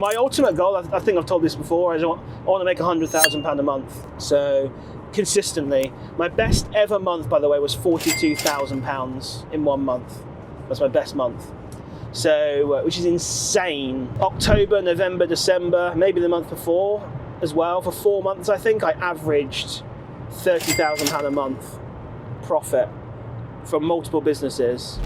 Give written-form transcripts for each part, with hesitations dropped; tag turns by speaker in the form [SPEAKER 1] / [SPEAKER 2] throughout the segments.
[SPEAKER 1] My ultimate goal, I think I've told this before, is I want to make £100,000 a month. So consistently. My best ever month, by the way, was £42,000 in 1 month. That's my best month. So, which is insane. October, November, December, maybe the month before as well. For 4 months, I think I averaged £30,000 a month profit from multiple businesses.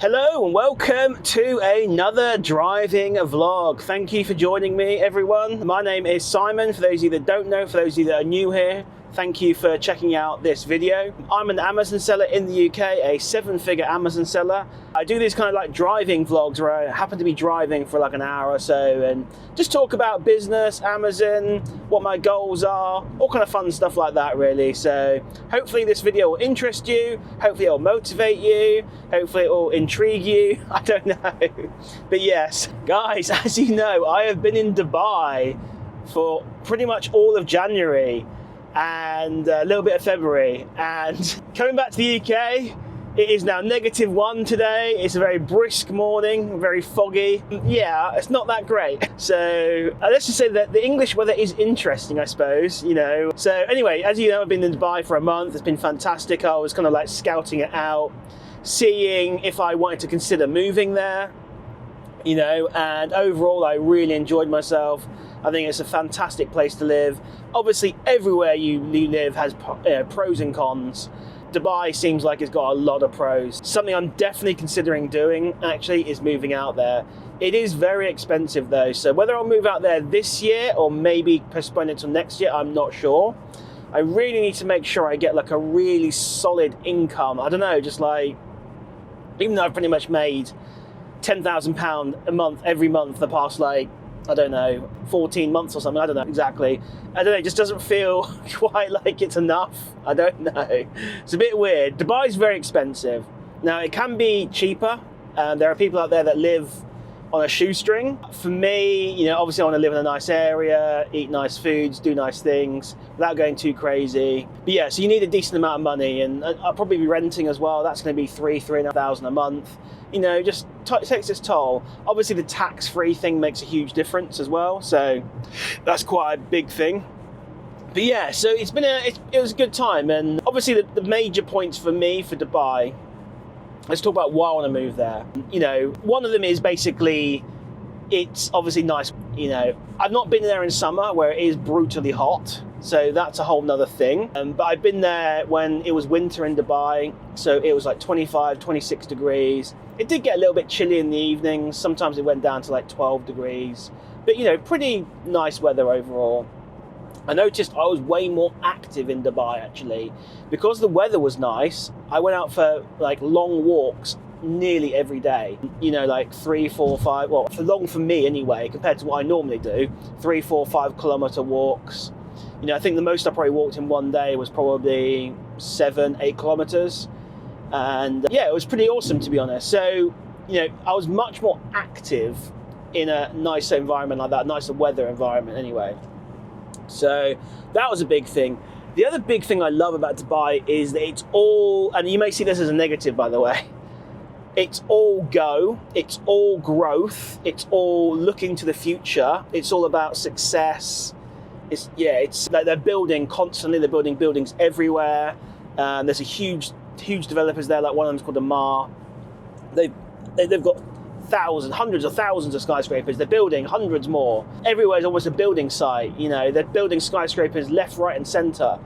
[SPEAKER 1] Hello and welcome to another driving vlog. Thank you for joining me, everyone. My name is Simon. For those of you that don't know, for those of you that are new here, thank you for checking out this video. I'm an Amazon seller in the UK, a 7-figure Amazon seller. I do these kind of like driving vlogs where I happen to be driving for like an hour or so and just talk about business, Amazon, what my goals are, all kind of fun stuff like that really. So hopefully this video will interest you, hopefully it will motivate you, hopefully it will intrigue you, I don't know. But yes, guys, as you know, I have been in Dubai for pretty much all of January and a little bit of February, and coming back to the UK, it is now -1 today. It's a very brisk morning, very foggy. Yeah, it's not that great. So let's just say that the English weather is interesting, I suppose, you know. So anyway, as you know, I've been in Dubai for a month. It's been fantastic. I was kind of like scouting it out, seeing if I wanted to consider moving there, you know, and overall I really enjoyed myself. I think it's a fantastic place to live. Obviously, everywhere you live has pros and cons. Dubai seems like it's got a lot of pros. Something I'm definitely considering doing, actually, is moving out there. It is very expensive, though, so whether I'll move out there this year or maybe postpone it till next year, I'm not sure. I really need to make sure I get like a really solid income. I don't know, just like, even though I've pretty much made £10,000 a month every month the past, like, I don't know, 14 months or something, I don't know exactly. I don't know, it just doesn't feel quite like it's enough. I don't know. It's a bit weird. Dubai's very expensive. Now, it can be cheaper. There are people out there that live on a shoestring. For me, you know, obviously I want to live in a nice area, eat nice foods, do nice things without going too crazy. But yeah, so you need a decent amount of money, and I'll probably be renting as well. That's going to be £3,500 a month. You know, just takes its toll. Obviously the tax-free thing makes a huge difference as well, so that's quite a big thing. But yeah, so it's been it was a good time, and obviously the major points for me for Dubai, let's talk about why I want to move there. You know, one of them is basically, it's obviously nice. You know, I've not been there in summer where it is brutally hot, so that's a whole nother thing. But I've been there when it was winter in Dubai, so it was like 25, 26 degrees. It did get a little bit chilly in the evenings. Sometimes it went down to like 12 degrees. But, you know, pretty nice weather overall. I noticed I was way more active in Dubai, actually. Because the weather was nice, I went out for like long walks nearly every day. You know, like 3, 4, 5, well, for long for me anyway, compared to what I normally do, 3, 4, 5 kilometer walks. You know, I think the most I probably walked in one day was probably 7, 8 kilometers. And yeah, it was pretty awesome, to be honest. So, you know, I was much more active in a nicer environment like that, nicer weather environment anyway. So that was a big thing. The other big thing I love about Dubai is that it's all, and you may see this as a negative, by the way, it's all go, it's all growth, it's all looking to the future, it's all about success. It's like they're building constantly, they're building buildings everywhere. There's a huge developers there, like one of them's called Amar. They've got hundreds of thousands of skyscrapers. They're building hundreds more. Everywhere is almost a building site. You know, they're building skyscrapers left, right, and centre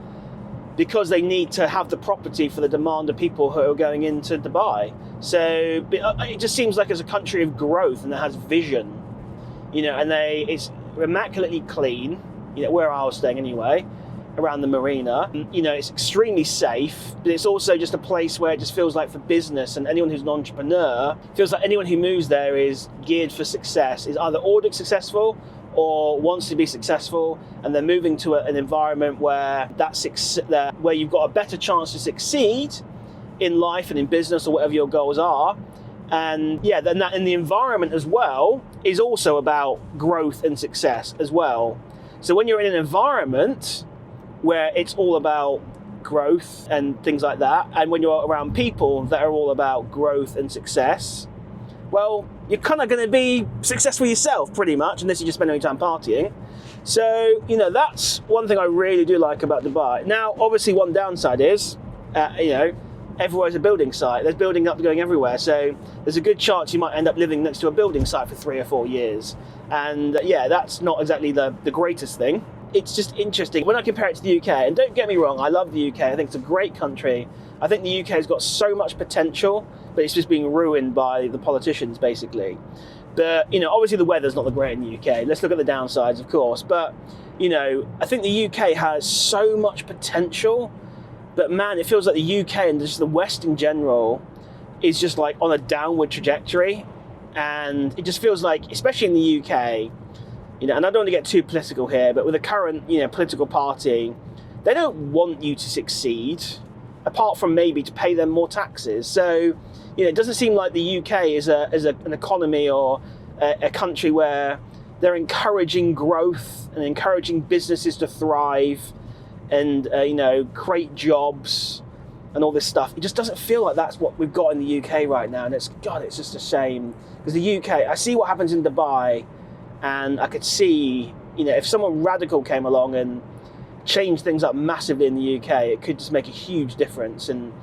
[SPEAKER 1] because they need to have the property for the demand of people who are going into Dubai. So it just seems like it's a country of growth and that has vision. You know, and it's immaculately clean. You know, where I was staying anyway, around the marina. You know, it's extremely safe, but it's also just a place where it just feels like for business, and anyone who's an entrepreneur feels like anyone who moves there is geared for success, is either already successful or wants to be successful, and they're moving to an environment where where you've got a better chance to succeed in life and in business or whatever your goals are. And yeah, then that in the environment as well is also about growth and success as well. So when you're in an environment where it's all about growth and things like that, and when you're around people that are all about growth and success, well, you're kind of going to be successful yourself pretty much, unless you just spend any time partying. So, you know, that's one thing I really do like about Dubai. Now, obviously one downside is, you know, everywhere's a building site. There's building up going everywhere. So there's a good chance you might end up living next to a building site for 3 or 4 years. And yeah, that's not exactly the greatest thing. It's just interesting. When I compare it to the UK, and don't get me wrong, I love the UK. I think it's a great country. I think the UK has got so much potential, but it's just being ruined by the politicians, basically. But, you know, obviously the weather's not the great in the UK. Let's look at the downsides, of course. But, you know, I think the UK has so much potential. But man, it feels like the UK and just the West in general is just like on a downward trajectory. And it just feels like, especially in the UK, you know, and I don't want to get too political here, but with the current, you know, political party, they don't want you to succeed, apart from maybe to pay them more taxes. So, you know, it doesn't seem like the UK is an economy or a country where they're encouraging growth and encouraging businesses to thrive and, you know, create jobs and all this stuff. It just doesn't feel like that's what we've got in the UK right now. And it's just a shame. Because the UK, I see what happens in Dubai, and I could see, you know, if someone radical came along and changed things up massively in the UK, it could just make a huge difference. And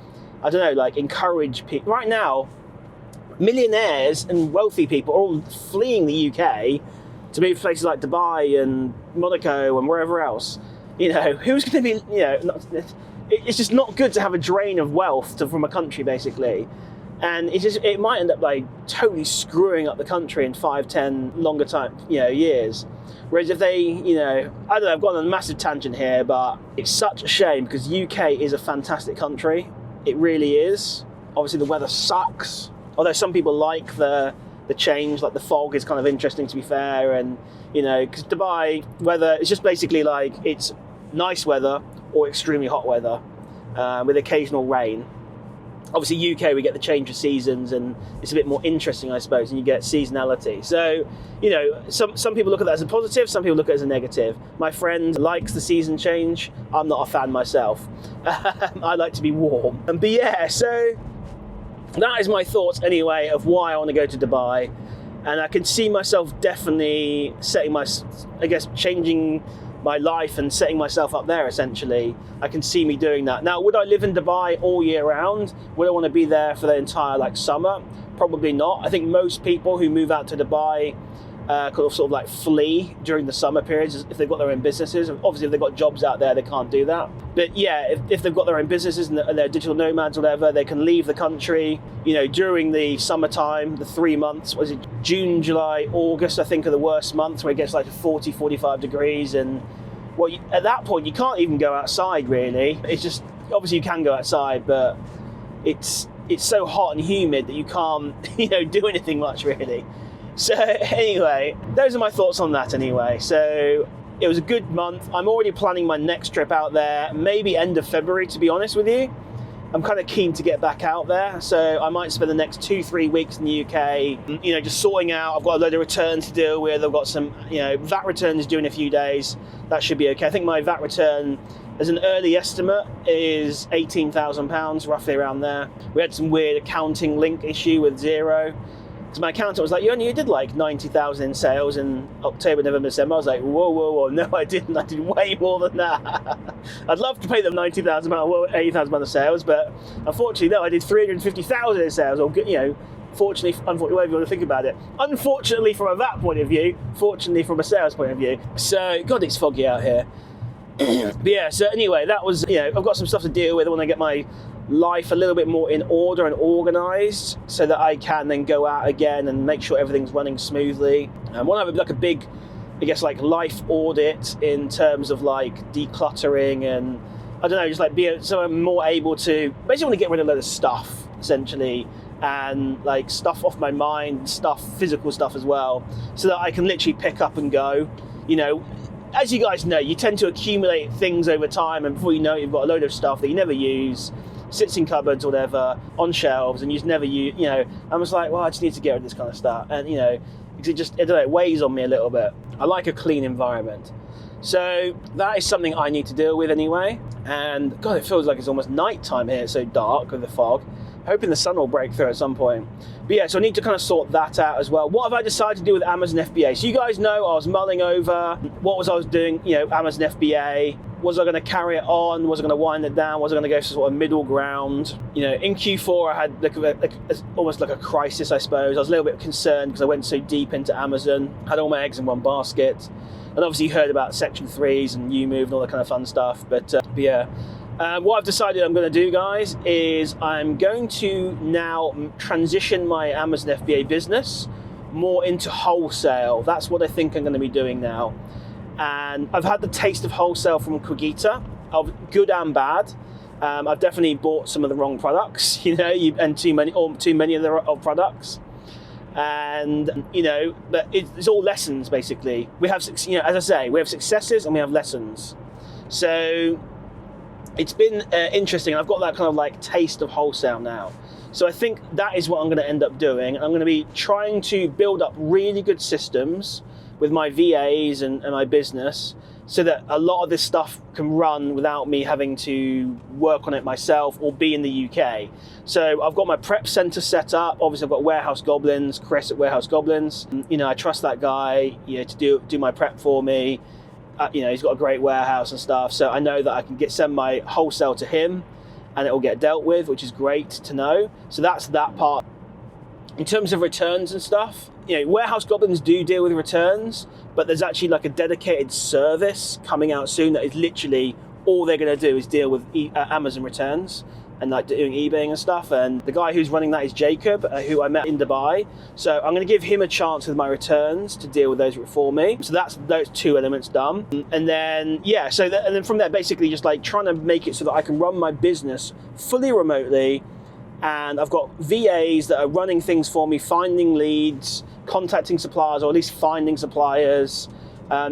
[SPEAKER 1] I don't know, like encourage people. Right now, millionaires and wealthy people are all fleeing the UK to move to places like Dubai and Monaco and wherever else. You know, who's going to be, you know, it's just not good to have a drain of wealth from a country, basically. And it might end up like totally screwing up the country in 5, 10 longer time, you know, years. Whereas if they, you know, I don't know, I've gone on a massive tangent here, but it's such a shame because UK is a fantastic country. It really is. Obviously the weather sucks. Although some people like the change, like the fog is kind of interesting, to be fair. And, you know, because Dubai weather is just basically like, it's nice weather or extremely hot weather with occasional rain. Obviously UK, we get the change of seasons and it's a bit more interesting, I suppose, and you get seasonality. So, you know, some people look at that as a positive, some people look at it as a negative. My friend likes the season change. I'm not a fan myself. I like to be warm. But yeah, so that is my thoughts anyway of why I want to go to Dubai. And I can see myself definitely changing my life and setting myself up there, essentially. I can see me doing that. Now, would I live in Dubai all year round? Would I want to be there for the entire summer? Probably not. I think most people who move out to Dubai sort of like flee during the summer periods if they've got their own businesses. Obviously, if they've got jobs out there, they can't do that. But yeah, if they've got their own businesses and they're digital nomads or whatever, they can leave the country, you know, during the summertime, the 3 months. Was it June, July, August, I think, are the worst months where it gets like 40, 45 degrees. And well, at that point, you can't even go outside, really. It's just, obviously you can go outside, but it's so hot and humid that you can't, you know, do anything much, really. So anyway, those are my thoughts on that anyway. So it was a good month. I'm already planning my next trip out there, maybe end of February, to be honest with you. I'm kind of keen to get back out there. So I might spend the next 2-3 weeks in the UK, you know, just sorting out. I've got a load of returns to deal with. I've got some, you know, VAT returns due in a few days. That should be okay. I think my VAT return, as an early estimate, is £18,000, roughly around there. We had some weird accounting link issue with Xero. So my accountant was like, you did like 90,000 in sales in October, November, December. I was like, whoa, no, I didn't. I did way more than that. I'd love to pay them £90,000 or £80,000 of sales, but unfortunately, no, I did 350,000 in sales, or, you know, fortunately, unfortunately, whatever you want to think about it. Unfortunately from a VAT point of view, fortunately from a sales point of view. So, God, it's foggy out here. But yeah, so anyway, that was, you know, I've got some stuff to deal with. I want to get my life a little bit more in order and organised so that I can then go out again and make sure everything's running smoothly. I want to have like a big, I guess, like life audit in terms of like decluttering and, I don't know, just like so I'm more able to, basically want to get rid of a load of stuff, essentially, and like stuff off my mind, physical stuff as well, so that I can literally pick up and go. You know, as you guys know, you tend to accumulate things over time, and before you know it, you've got a load of stuff that you never use, sits in cupboards or whatever, on shelves, and you just never use, you know. I'm just like, well, I just need to get rid of this kind of stuff. And, you know, because it just, I don't know, it weighs on me a little bit. I like a clean environment. So that is something I need to deal with anyway. And God, it feels like it's almost night time here. It's so dark with the fog. hoping the sun will break through at some point. But yeah, so I need to kind of sort that out as well. What have I decided to do with Amazon FBA? So you guys know I was mulling over what I was doing, Amazon FBA. Was I going to carry it on? Was I going to wind it down? Was I going to go for sort of middle ground? In Q4, I had almost like a crisis, I suppose. I was a little bit concerned because I went so deep into Amazon, had all my eggs in one basket. And obviously you heard about Section 3s and U-Move and all that kind of fun stuff. But yeah. What I've decided I'm going to do, guys, is I'm going to now transition my Amazon FBA business more into wholesale. That's what I think I'm going to be doing now. And I've had the taste of wholesale from Cogita, of good and bad. I've definitely bought some of the wrong products, and too many of the products. And but it's all lessons basically. We have, as I say, we have successes and we have lessons. So it's been interesting. I've got that kind of like taste of wholesale now. So I think that is what I'm going to end up doing. I'm going to be trying to build up really good systems with my VAs and my business, so that a lot of this stuff can run without me having to work on it myself or be in the UK. So I've got my prep center set up. Obviously I've got Warehouse Goblins, Chris at Warehouse Goblins. I trust that guy, to do my prep for me. He's got a great warehouse and stuff. So I know that I can send my wholesale to him and it will get dealt with, which is great to know. So that's that part. In terms of returns and stuff, Warehouse Goblins do deal with returns, but there's actually like a dedicated service coming out soon that is literally all they're going to do is deal with Amazon returns and like doing eBaying and stuff. And the guy who's running that is Jacob, who I met in Dubai. So I'm going to give him a chance with my returns to deal with those for me. So that's those two elements done. And then, yeah, and then from there, basically just like trying to make it so that I can run my business fully remotely. And I've got VAs that are running things for me, finding leads, contacting suppliers, or at least finding suppliers,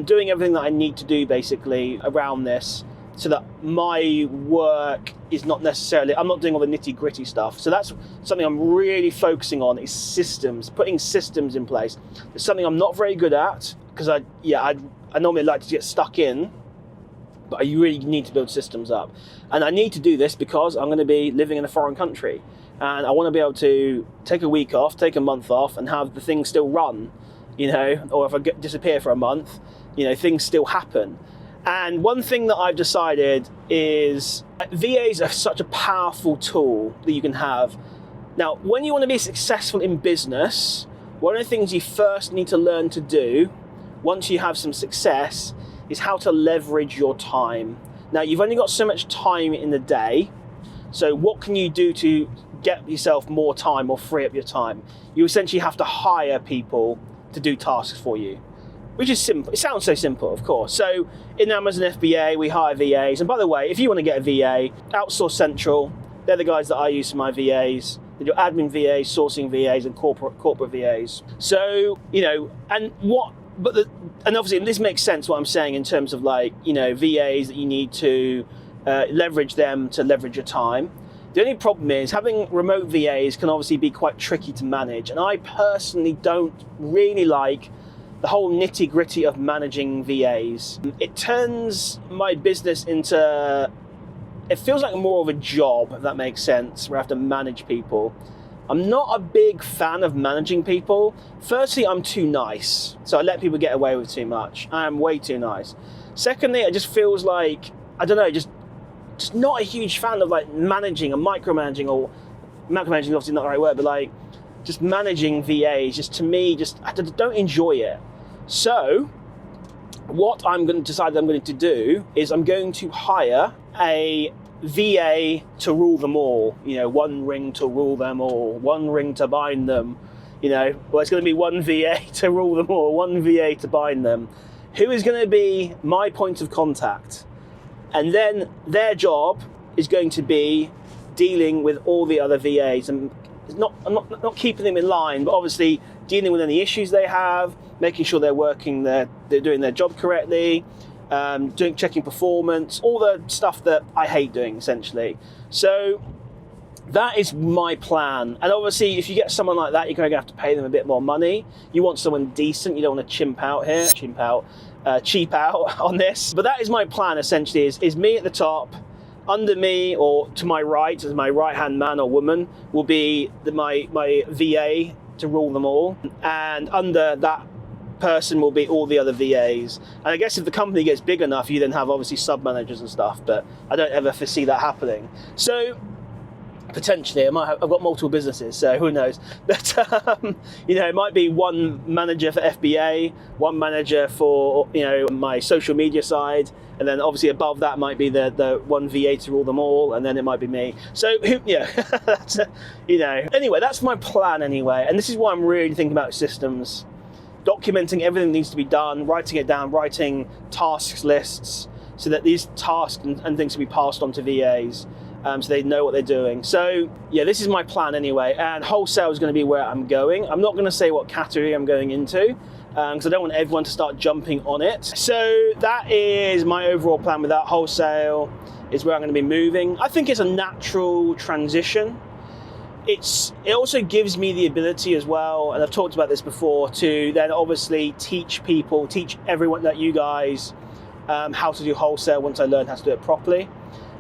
[SPEAKER 1] doing everything that I need to do basically around this, so that my work is not necessarily, I'm not doing all the nitty gritty stuff. So that's something I'm really focusing on, is systems, putting systems in place. It's something I'm not very good at, because I normally like to get stuck in, but I really need to build systems up. And I need to do this because I'm going to be living in a foreign country. And I want to be able to take a week off, take a month off, and have the thing still run, or if I disappear for a month, things still happen. And one thing that I've decided is VAs are such a powerful tool that you can have. Now, when you want to be successful in business, one of the things you first need to learn to do, once you have some success, is how to leverage your time. Now, you've only got so much time in the day, so what can you do to get yourself more time or free up your time? You essentially have to hire people to do tasks for you, which is simple. It sounds so simple, of course. So in Amazon FBA, we hire VAs. And by the way, if you want to get a VA, Outsource Central, they're the guys that I use for my VAs. They do admin VAs, sourcing VAs, and corporate VAs. So, and obviously this makes sense what I'm saying in terms of VAs that you need to leverage them to leverage your time. The only problem is having remote VAs can obviously be quite tricky to manage, and I personally don't really like the whole nitty gritty of managing VAs. It turns my business into, it feels like more of a job, if that makes sense, where I have to manage people. I'm not a big fan of managing people. Firstly, I'm too nice, so I let people get away with too much. I am way too nice. Secondly, it just feels like, I don't know, just not a huge fan of managing and micromanaging, or micromanaging is obviously not the right word, but just managing VAs, just to me, I don't enjoy it. So what I'm going to decide I'm going to do is I'm going to hire a VA to rule them all. One ring to rule them all, one ring to bind them. Well, it's going to be one VA to rule them all, one VA to bind them. Who is going to be my point of contact? And then their job is going to be dealing with all the other VAs, and I'm not keeping them in line, but obviously dealing with any issues they have, making sure they're doing their job correctly, checking performance, all the stuff that I hate doing essentially. So that is my plan. And obviously if you get someone like that, you're going to have to pay them a bit more money. You want someone decent, you don't want to cheap out on this. But that is my plan essentially, is me at the top, Under me, or to my right, as my right-hand man or woman, will be my VA to rule them all. And under that person will be all the other VAs. And I guess if the company gets big enough, you then have obviously sub-managers and stuff, but I don't ever foresee that happening. So potentially, I've got multiple businesses, so who knows? But it might be one manager for FBA, one manager for my social media side, and then obviously above that might be the one VA to rule them all, and then it might be me. So that's Anyway, that's my plan anyway, and this is why I'm really thinking about systems, documenting everything that needs to be done, writing it down, writing tasks lists, so that these tasks and things can be passed on to VAs. So they know what they're doing. So yeah, this is my plan anyway, and wholesale is going to be where I'm going. I'm not going to say what category I'm going into, because I don't want everyone to start jumping on it. So that is my overall plan with that. Wholesale is where I'm going to be moving. I think it's a natural transition. It also gives me the ability as well, and I've talked about this before, to then obviously teach everyone, that you guys, how to do wholesale once I learn how to do it properly.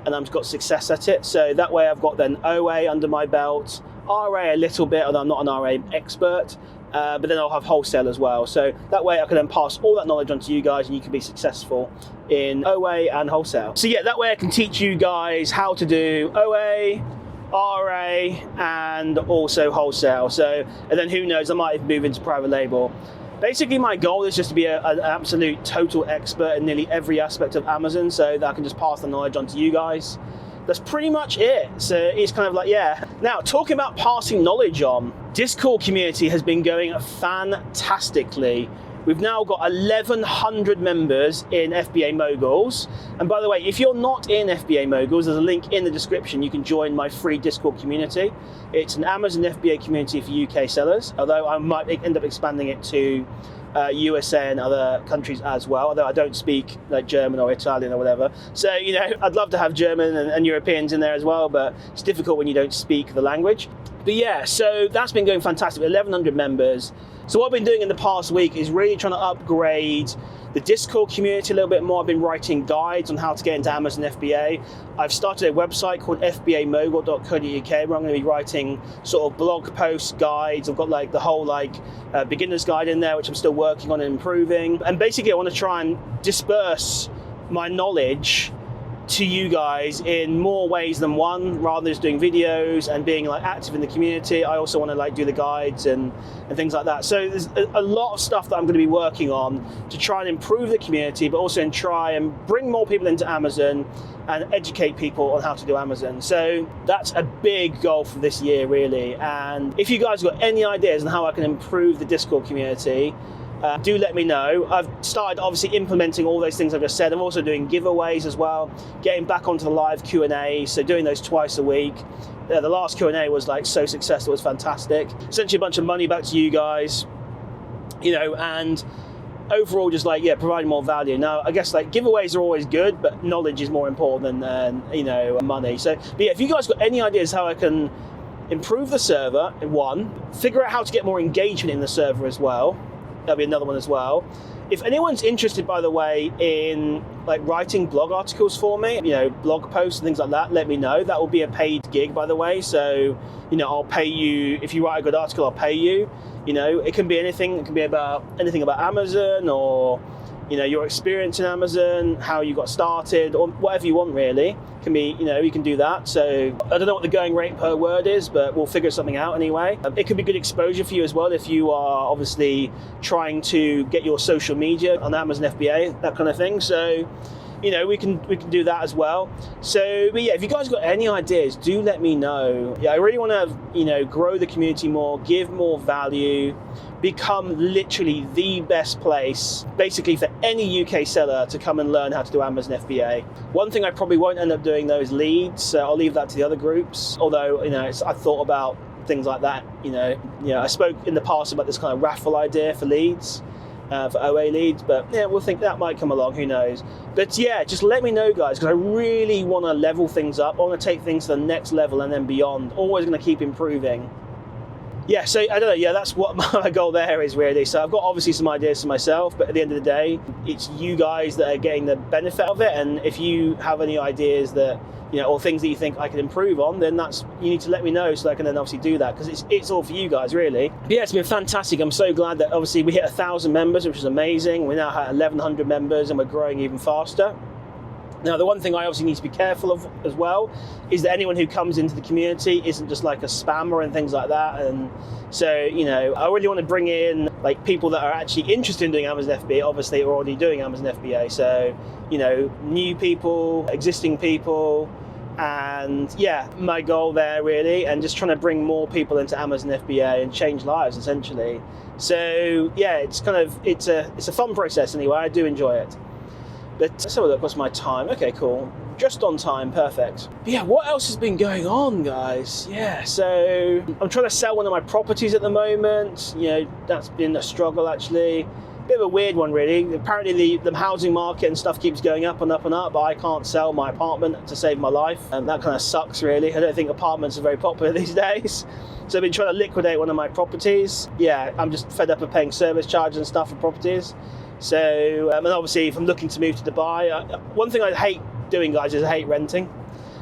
[SPEAKER 1] And I've got success at it. So that way I've got then OA under my belt, RA a little bit, although I'm not an RA expert, but then I'll have wholesale as well. So that way I can then pass all that knowledge on to you guys, and you can be successful in OA and wholesale. So yeah, that way I can teach you guys how to do OA, RA, and also wholesale. So, and then who knows, I might even move into private label. Basically, my goal is just to be an absolute total expert in nearly every aspect of Amazon, so that I can just pass the knowledge on to you guys. That's pretty much it. So it's kind of like, yeah. Now, talking about passing knowledge on, Discord community has been going fantastically. We've now got 1,100 members in FBA Moguls. And by the way, if you're not in FBA Moguls, there's a link in the description. You can join my free Discord community. It's an Amazon FBA community for UK sellers, although I might end up expanding it to USA and other countries as well, although I don't speak like German or Italian or whatever. So, I'd love to have German and Europeans in there as well, but it's difficult when you don't speak the language. But yeah, so that's been going fantastic, 1,100 members. So what I've been doing in the past week is really trying to upgrade the Discord community a little bit more. I've been writing guides on how to get into Amazon FBA. I've started a website called fbamogul.co.uk where I'm going to be writing sort of blog posts, guides. I've got like the whole beginner's guide in there, which I'm still working on and improving. And basically I want to try and disperse my knowledge to you guys in more ways than one, rather than just doing videos and being active in the community. I also want to do the guides and things like that. So there's a lot of stuff that I'm going to be working on to try and improve the community, but also try and bring more people into Amazon and educate people on how to do Amazon. So that's a big goal for this year, really. And if you guys got any ideas on how I can improve the Discord community, do let me know. I've started obviously implementing all those things I've just said. I'm also doing giveaways as well, getting back onto the live Q&A, so doing those twice a week. The last Q&A was so successful, it was fantastic. Essentially a bunch of money back to you guys, and overall just providing more value. Now I guess giveaways are always good, but knowledge is more important than money. So but yeah, if you guys got any ideas how I can improve the server, figure out how to get more engagement in the server as well, that'll be another one as well. If anyone's interested, by the way, in writing blog articles for me, blog posts and things like that, let me know. That will be a paid gig, by the way. So, I'll pay you. If you write a good article, I'll pay you. It can be anything. It can be about anything about Amazon, or your experience in Amazon, how you got started, or whatever you want, really. It can be, you can do that. So I don't know what the going rate per word is, but we'll figure something out anyway. It could be good exposure for you as well if you are obviously trying to get your social media on Amazon FBA, that kind of thing. So, we can do that as well. So, but yeah, if you guys got any ideas, do let me know. Yeah, I really want to, grow the community more, give more value, become literally the best place, basically, for any UK seller to come and learn how to do Amazon FBA. One thing I probably won't end up doing though is leads. So I'll leave that to the other groups. Although, I thought about things like that. I spoke in the past about this kind of raffle idea for leads. For OA leads, but yeah, we'll think that might come along, who knows. But yeah, just let me know, guys, because I really want to level things up. I want to take things to the next level and then beyond. Always going to keep improving. yeah, so I don't know, yeah, that's what my goal there is really. So I've got obviously some ideas for myself, but at the end of the day, it's you guys that are getting the benefit of it. And if you have any ideas that, or things that you think I can improve on, then you need to let me know so I can then obviously do that, because it's all for you guys really. But yeah, it's been fantastic. I'm so glad that obviously we hit 1,000 members, which is amazing. We now have 1,100 members and we're growing even faster. Now, the one thing I obviously need to be careful of as well is that anyone who comes into the community isn't just like a spammer and things like that. And so, I really want to bring in like people that are actually interested in doing Amazon FBA, obviously are already doing Amazon FBA. So, new people, existing people, and yeah, my goal there really, and just trying to bring more people into Amazon FBA and change lives essentially. So yeah, it's a fun process anyway. I do enjoy it. But let's have a look, what's my time? Okay, cool. Just on time, perfect. But yeah, what else has been going on, guys? Yeah, so I'm trying to sell one of my properties at the moment. That's been a struggle actually. Bit of a weird one really. Apparently the housing market and stuff keeps going up and up and up, but I can't sell my apartment to save my life. And that kind of sucks really. I don't think apartments are very popular these days. So I've been trying to liquidate one of my properties. Yeah, I'm just fed up of paying service charges and stuff for properties. So, and obviously if I'm looking to move to Dubai, one thing I hate doing, guys, is I hate renting.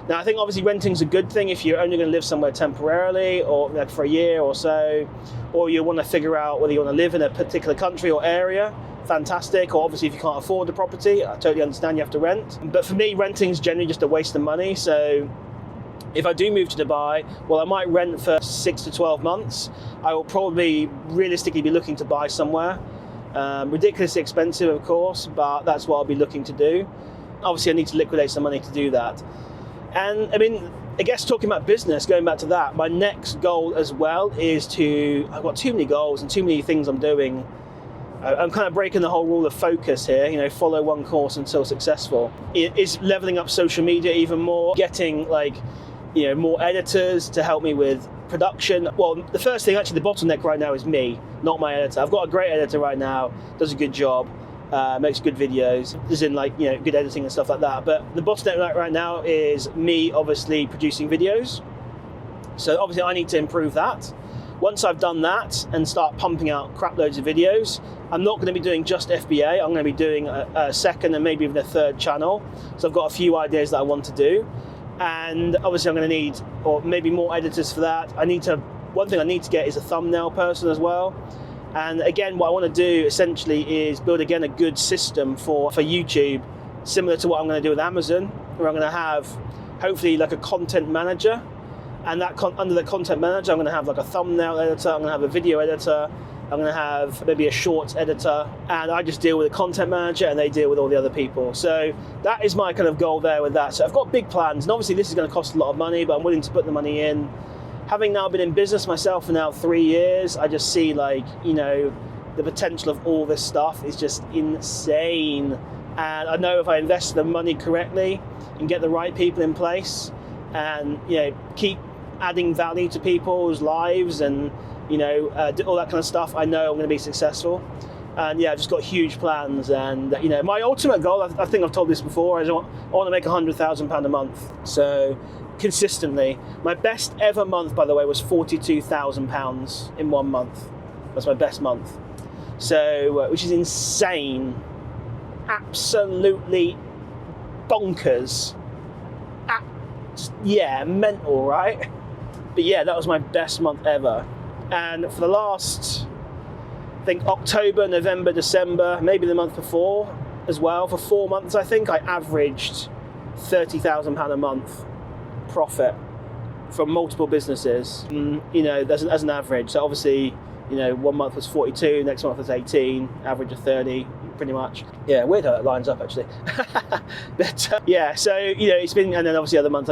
[SPEAKER 1] Now, I think obviously renting's a good thing if you're only going to live somewhere temporarily or like for a year or so, or you want to figure out whether you want to live in a particular country or area, fantastic. Or obviously if you can't afford the property, I totally understand you have to rent. But for me, renting's generally just a waste of money. So if I do move to Dubai, well, I might rent for 6 to 12 months. I will probably realistically be looking to buy somewhere. Ridiculously expensive, of course, but that's what I'll be looking to do. Obviously, I need to liquidate some money to do that. And I mean, I guess talking about business, going back to that, my next goal as well is I've got too many goals and too many things I'm doing. I'm kind of breaking the whole rule of focus here, follow one course until successful. It is leveling up social media even more, getting more editors to help me with production. Well, the first thing, actually, the bottleneck right now is me, not my editor. I've got a great editor right now, does a good job, makes good videos, as in good editing and stuff like that. But the bottleneck right now is me obviously producing videos. So obviously I need to improve that. Once I've done that and start pumping out crap loads of videos, I'm not going to be doing just FBA. I'm going to be doing a second and maybe even a third channel. So I've got a few ideas that I want to do. And obviously I'm going to need, or maybe more editors for that. One thing I need to get is a thumbnail person as well. And again, what I want to do essentially is build again a good system for YouTube, similar to what I'm going to do with Amazon, where I'm going to have hopefully like a content manager. And under the content manager, I'm going to have like a thumbnail editor, I'm going to have a video editor, I'm going to have maybe a shorts editor, and I just deal with the content manager and they deal with all the other people. So that is my kind of goal there with that. So I've got big plans, and obviously this is going to cost a lot of money, but I'm willing to put the money in. Having now been in business myself for now 3 years, I just see the potential of all this stuff is just insane. And I know if I invest the money correctly and get the right people in place and, keep adding value to people's lives and all that kind of stuff, I know I'm going to be successful. And yeah, I've just got huge plans. And my ultimate goal, I think I've told this before, is I want to make £100,000 a month. So consistently, my best ever month, by the way, was £42,000 in 1 month. That's my best month. So which is insane, absolutely bonkers. Yeah, mental, right? But yeah, that was my best month ever. And for the last, I think October, November, December, maybe the month before as well, for 4 months, I think I averaged £30,000 a month profit from multiple businesses, as an average. So obviously, 1 month was 42, next month was 18, average of 30, pretty much. Yeah, weird how that lines up actually. But yeah, so it's been, and then obviously other months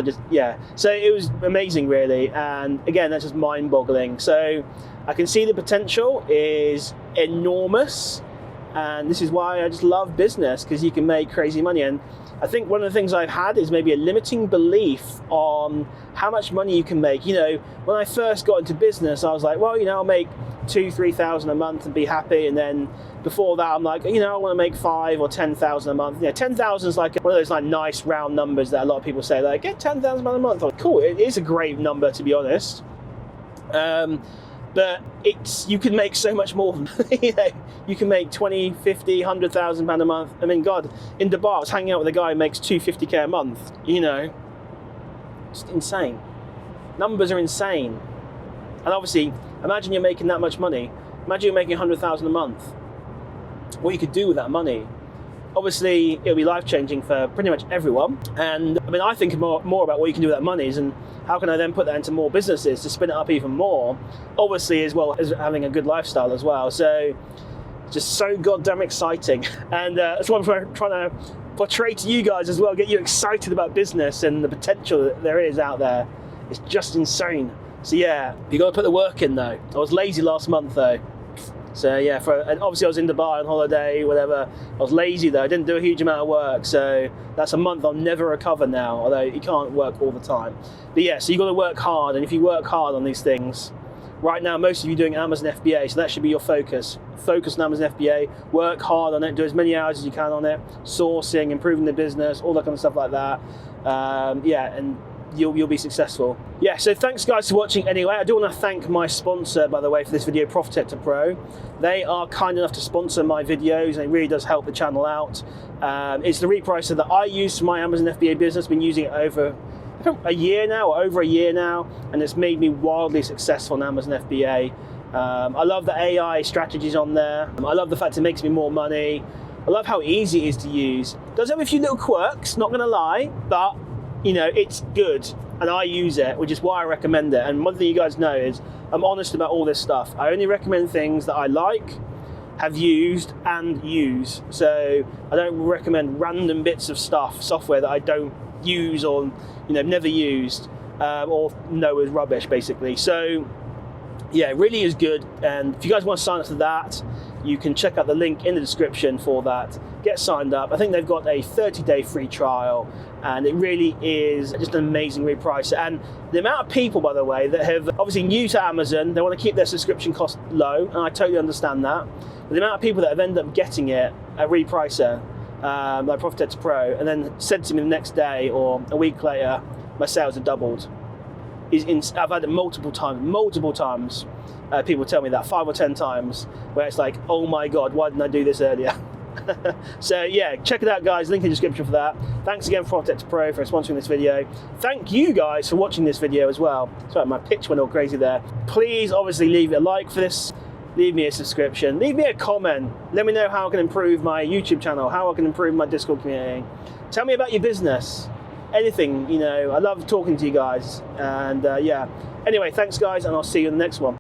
[SPEAKER 1] so it was amazing really. And again, that's just mind-boggling. So I can see the potential is enormous, and this is why I just love business, because you can make crazy money. And I think one of the things I've had is maybe a limiting belief on how much money you can make. When I first got into business, I was like, well, I'll make 2,000-3,000 a month and be happy. And then before that, I'm like, I want to make 5,000 or 10,000 a month. 10,000 is like one of those like nice round numbers that a lot of people say, like, get 10,000 a month. I'm like, cool, it is a great number, to be honest. but you can make so much more than you know, you can make 20, 50, 100,000 pound a month. I mean, God, in Dubai I was hanging out with a guy who makes 250k a month, you know. It's insane. Numbers are insane. And obviously, imagine you're making that much money. Imagine you're making 100,000 a month. What you could do with that money. Obviously, it'll be life-changing for pretty much everyone. And I mean, I think more about what you can do with that money and how can I then put that into more businesses to spin it up even more. Obviously, as well as having a good lifestyle as well. So, just so goddamn exciting. And that's what I'm trying to portray to you guys as well, get you excited about business and the potential that there is out there. It's just insane. So yeah, you got to put the work in though. I was lazy last month though. So yeah, and obviously I was in Dubai on holiday, whatever. I was lazy though, I didn't do a huge amount of work. So that's a month I'll never recover now, although you can't work all the time. But yeah, so you got to work hard, and if you work hard on these things, right now most of you are doing Amazon FBA, so that should be your focus. Focus on Amazon FBA, work hard on it, do as many hours as you can on it, sourcing, improving the business, all that kind of stuff like that. Yeah, and you'll be successful. Yeah, so thanks guys for watching anyway. I do want to thank my sponsor, by the way, for this video, Profitector Pro. They are kind enough to sponsor my videos, and it really does help the channel out. It's the repricer that I use for my Amazon FBA business. Been using it over a year now, and it's made me wildly successful on Amazon FBA. I love the AI strategies on there. I love the fact it makes me more money. I love how easy it is to use. Does have a few little quirks, not gonna lie, but you know, it's good, and I use it, which is why I recommend it. And one thing you guys know is I'm honest about all this stuff. I only recommend things that I like, have used, and use. So I don't recommend random bits of software that I don't use or never used or know is rubbish, basically. So yeah, it really is good. And if you guys want to sign up to that, you can check out the link in the description for that. Get signed up. I think they've got a 30-day free trial, and it really is just an amazing repricer. And the amount of people, by the way, that have obviously new to Amazon, they want to keep their subscription cost low, and I totally understand that. But the amount of people that have ended up getting it, a repricer, like Profitector Pro, and then said to me the next day or a week later, my sales have doubled. I've had it multiple times. People tell me that 5 or 10 times, where it's like, oh my God, why didn't I do this earlier? So yeah, check it out guys, link in the description for that. Thanks again for Profitector Pro for sponsoring this video. Thank you guys for watching this video as well. Sorry, my pitch went all crazy there. Please obviously leave a like for this, leave me a subscription, leave me a comment, let me know how I can improve my YouTube channel, how I can improve my Discord community. Tell me about your business, anything, I love talking to you guys. And yeah, anyway, thanks guys, and I'll see you in the next one.